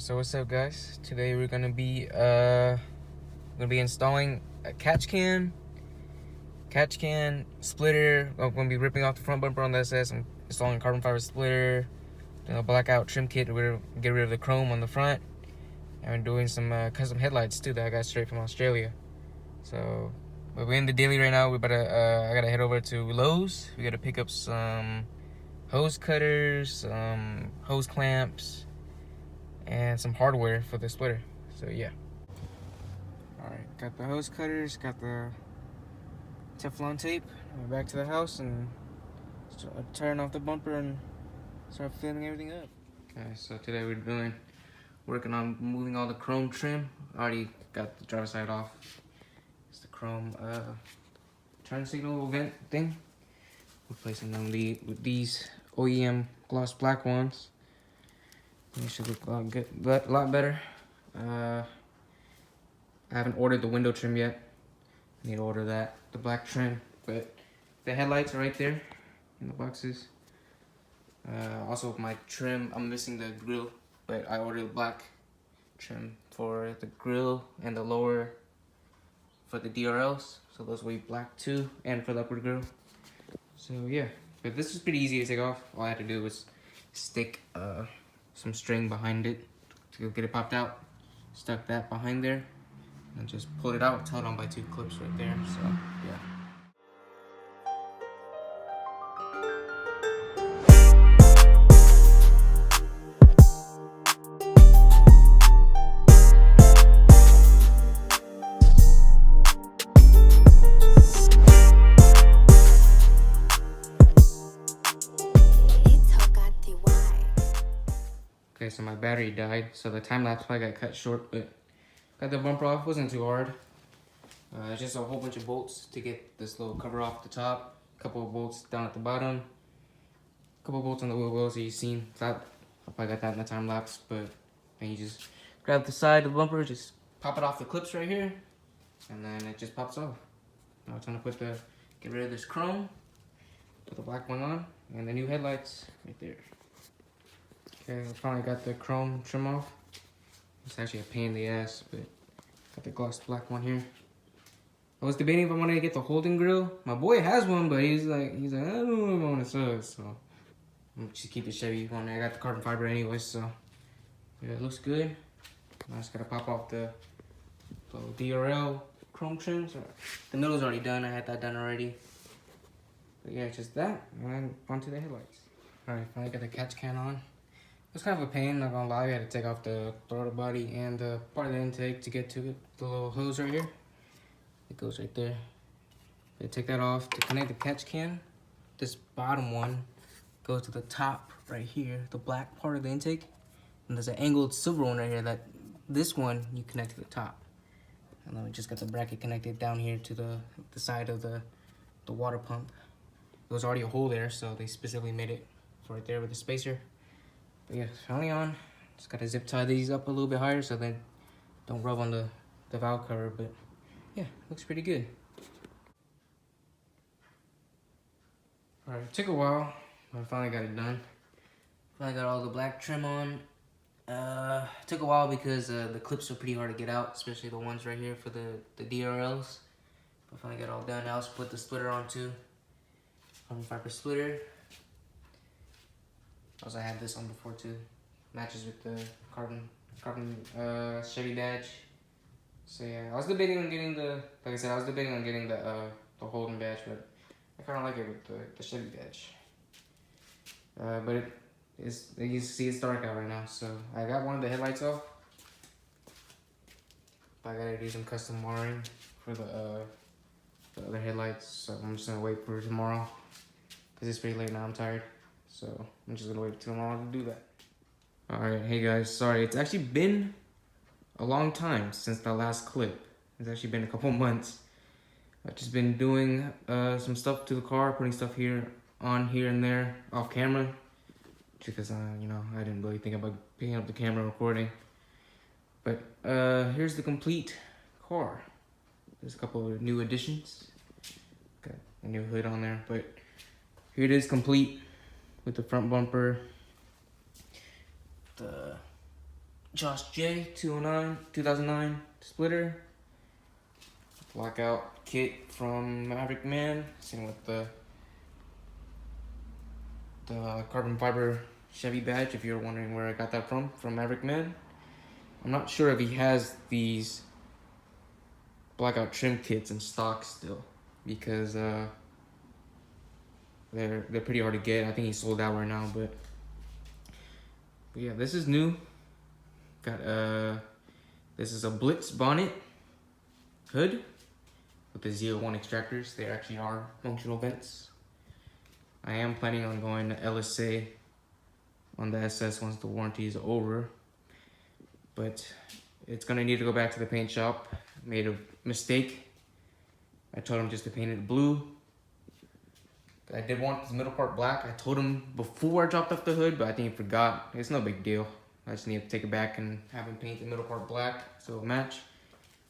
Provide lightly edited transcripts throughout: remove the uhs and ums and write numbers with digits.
So what's up, guys? Today we're gonna be installing a catch can splitter. I'm gonna be ripping off the front bumper on the SS. I'm installing a carbon fiber splitter, doing a blackout trim kit to get rid of the chrome on the front, and we're doing some custom headlights too that I got straight from Australia. So we're in the daily right now. I gotta head over to Lowe's. We gotta pick up some hose cutters, some hose clamps, and some hardware for the splitter. So yeah. Alright, got the hose cutters, got the Teflon tape. We're back to the house and turn off the bumper and start filling everything up. Okay, so today we're working on moving all the chrome trim. Already got the driver's side off. It's the chrome turn signal vent thing. Replacing them with these OEM gloss black ones. It should look a lot better. I haven't ordered the window trim yet. I need to order that, the black trim. But the headlights are right there in the boxes. Also my trim, I'm missing the grill, but I ordered the black trim for the grill and the lower for the DRLs. So those will be black too, and for the upper grill. So yeah, but this is pretty easy to take off. All I had to do was stick some string behind it to get it popped out. Stuck that behind there and just pulled it out, held on by 2 clips right there. So yeah. Okay, so my battery died, so the time lapse probably got cut short, but got the bumper off. Wasn't too hard. Just a whole bunch of bolts to get this little cover off the top. A couple of bolts down at the bottom. A couple of bolts on the wheel wells that you've seen. I probably got that in the time lapse, but then you just grab the side of the bumper, just pop it off the clips right here, and then it just pops off. Now it's time to get rid of this chrome, put the black one on, and the new headlights right there. Okay, I finally got the chrome trim off. It's actually a pain in the ass, but got the gloss black one here. I was debating if I wanted to get the Holden grill. My boy has one, but he's like, I don't know if I want to sell it, so I'm gonna just keep the Chevy one. I got the carbon fiber anyway, so yeah, it looks good. I just gotta pop off the DRL chrome trims. The middle's already done. I had that done already. But yeah, just that, and then onto the headlights. All right, finally got the catch can on. It's kind of a pain, not gonna lie. I had to take off the throttle body and the part of the intake to get to it. The little hose right here. It goes right there. You take that off to connect the catch can. This bottom one goes to the top right here, the black part of the intake. And there's an angled silver one right here this one you connect to the top. And then we just got the bracket connected down here to the side of the water pump. There was already a hole there, so they specifically made it for right there with the spacer. But yeah, it's finally on. Just gotta zip tie these up a little bit higher so they don't rub on the valve cover, but yeah, looks pretty good. Alright, it took a while, but I finally got it done. Finally got all the black trim on. It took a while because the clips are pretty hard to get out, especially the ones right here for the DRLs. But finally got it all done. I also put the splitter on too. Carbon fiber splitter. Also, I had this on before too. Matches with the carbon Chevy badge. So yeah, I was debating on getting the Holden badge, but I kind of like it with the Chevy badge. But you can see it's dark out right now, so I got one of the headlights off. But I gotta do some custom wiring for the other headlights, so I'm just gonna wait for tomorrow because it's pretty late now. I'm tired. So I'm just gonna wait till tomorrow to do that. Alright, hey guys, sorry. It's actually been a long time since the last clip. It's actually been a couple months. I've just been doing some stuff to the car, putting stuff here and there off camera. Because, I didn't really think about picking up the camera recording. But here's the complete car. There's a couple of new additions. Got a new hood on there, but here it is complete. With the front bumper, the Josh J 2009 splitter. Blackout kit from Maverick Man. Same with the carbon fiber Chevy badge, if you're wondering where I got that from Maverick Man. I'm not sure if he has these blackout trim kits in stock still, because they're pretty hard to get. I think he's sold out right now, but yeah, this is new. Got this is a Blitz bonnet hood with the Z01 extractors. They actually are functional vents. I am planning on going to LSA on the SS once the warranty is over, but it's gonna need to go back to the paint shop. Made a mistake. I told him just to paint it blue. I did want this middle part black. I told him before I dropped off the hood, but I think he forgot. It's no big deal. I just need to take it back and have him paint the middle part black so it'll match.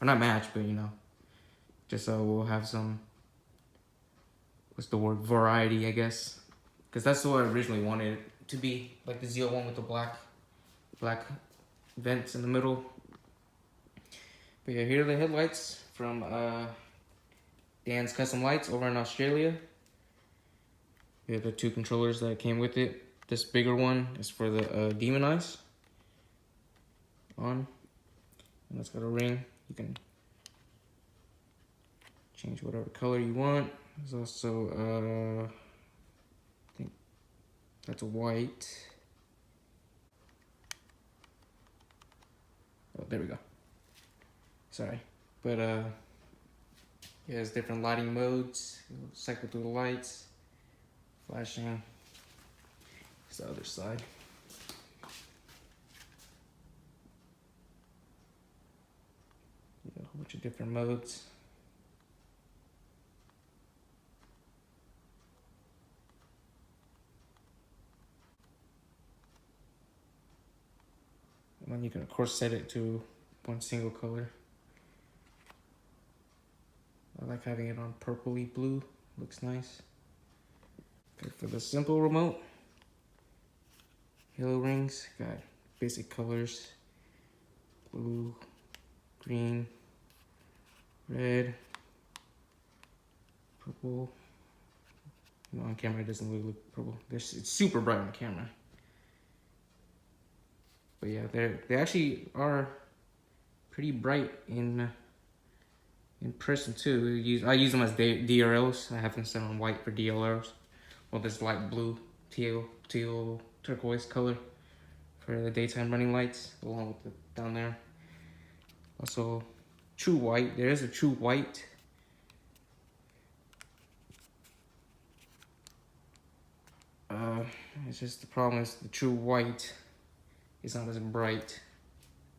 Or not match, but you know, just so we'll have some, what's the word, variety, I guess. Because that's what I originally wanted it to be, like the Z01 with the black vents in the middle. But yeah, here are the headlights from Dan's Custom Lights over in Australia. Here are the two controllers that came with it. This bigger one is for the Demon Eyes on, and it's got a ring. You can change whatever color you want. There's also I think that's a white. Oh, there we go. Sorry, but yeah, there's different lighting modes. You'll cycle through the lights, flashing. It's the other side. A whole bunch of different modes. And then you can of course set it to one single color. I like having it on purpley blue, looks nice. Okay, for the simple remote, halo rings, got basic colors, blue, green, red, purple. No, on camera it doesn't really look purple. It's super bright on camera. But yeah, they actually are pretty bright in person too. I use them as DRLs. I have them set on white for DLRs. Well, this light blue, teal, turquoise color for the daytime running lights, along with the down there. Also, true white. There is a true white. It's just the problem is the true white is not as bright.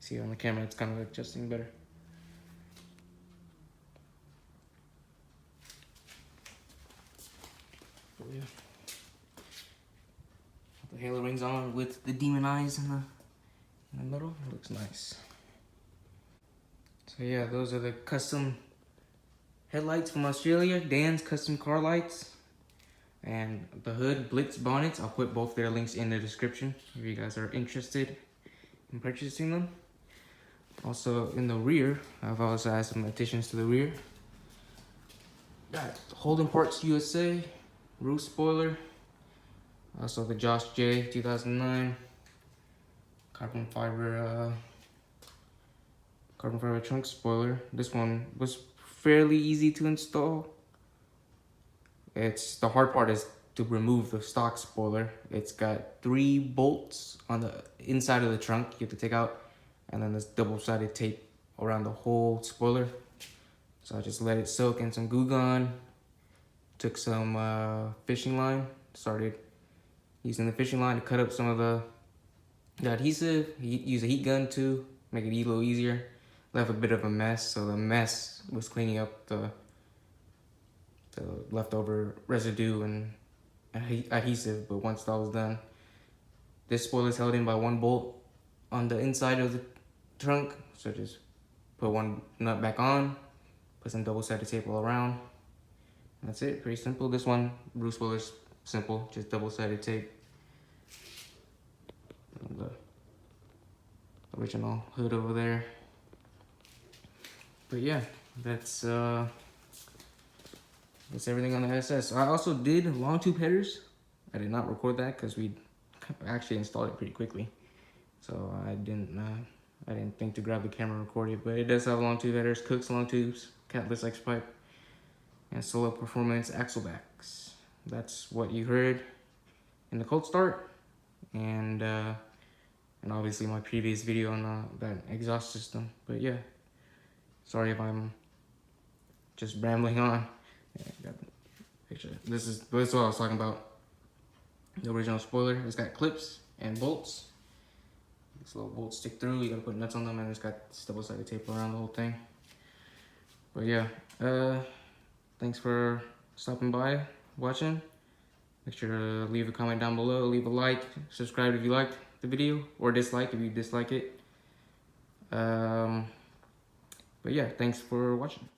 See on the camera, it's kind of adjusting better. Oh, yeah. The halo rings on with the demon eyes in the middle. It looks nice. So yeah, those are the custom headlights from Australia. Dan's Custom Car Lights. And the hood Blitz bonnets. I'll put both their links in the description if you guys are interested in purchasing them. Also in the rear, I've also added some additions to the rear. Got Holden Parts USA, roof spoiler. Also the Josh J 2009 carbon fiber trunk spoiler. This one was fairly easy to install. The hard part is to remove the stock spoiler. It's got 3 bolts on the inside of the trunk you have to take out, and then this double-sided tape around the whole spoiler. So I just let it soak in some Goo Gone, took some fishing line, started using the fishing line to cut up some of the adhesive. Use a heat gun too, make it a little easier. Left a bit of a mess, so the mess was cleaning up the leftover residue and adhesive. But once that was done, this spoiler is held in by 1 bolt on the inside of the trunk. So just put 1 nut back on, put some double-sided tape all around. That's it, pretty simple. This one, roof spoiler's simple, just double-sided tape. And the original hood over there. But yeah, that's everything on the SS. I also did long tube headers. I did not record that because we actually installed it pretty quickly, so I didn't think to grab the camera and record it. But it does have long tube headers, Cook's long tubes, catless X pipe, and Solo Performance axle backs. That's what you heard in the cold start, and obviously my previous video on that exhaust system. But yeah, sorry if I'm just rambling on. Yeah, got the picture. This is what I was talking about. The original spoiler. It's got clips and bolts. These little bolts stick through. You gotta put nuts on them, and it's got double-sided tape around the whole thing. But yeah, thanks for stopping by, watching. Make sure to leave a comment down below, leave a like, subscribe if you liked the video, or dislike if you dislike it. But yeah, thanks for watching.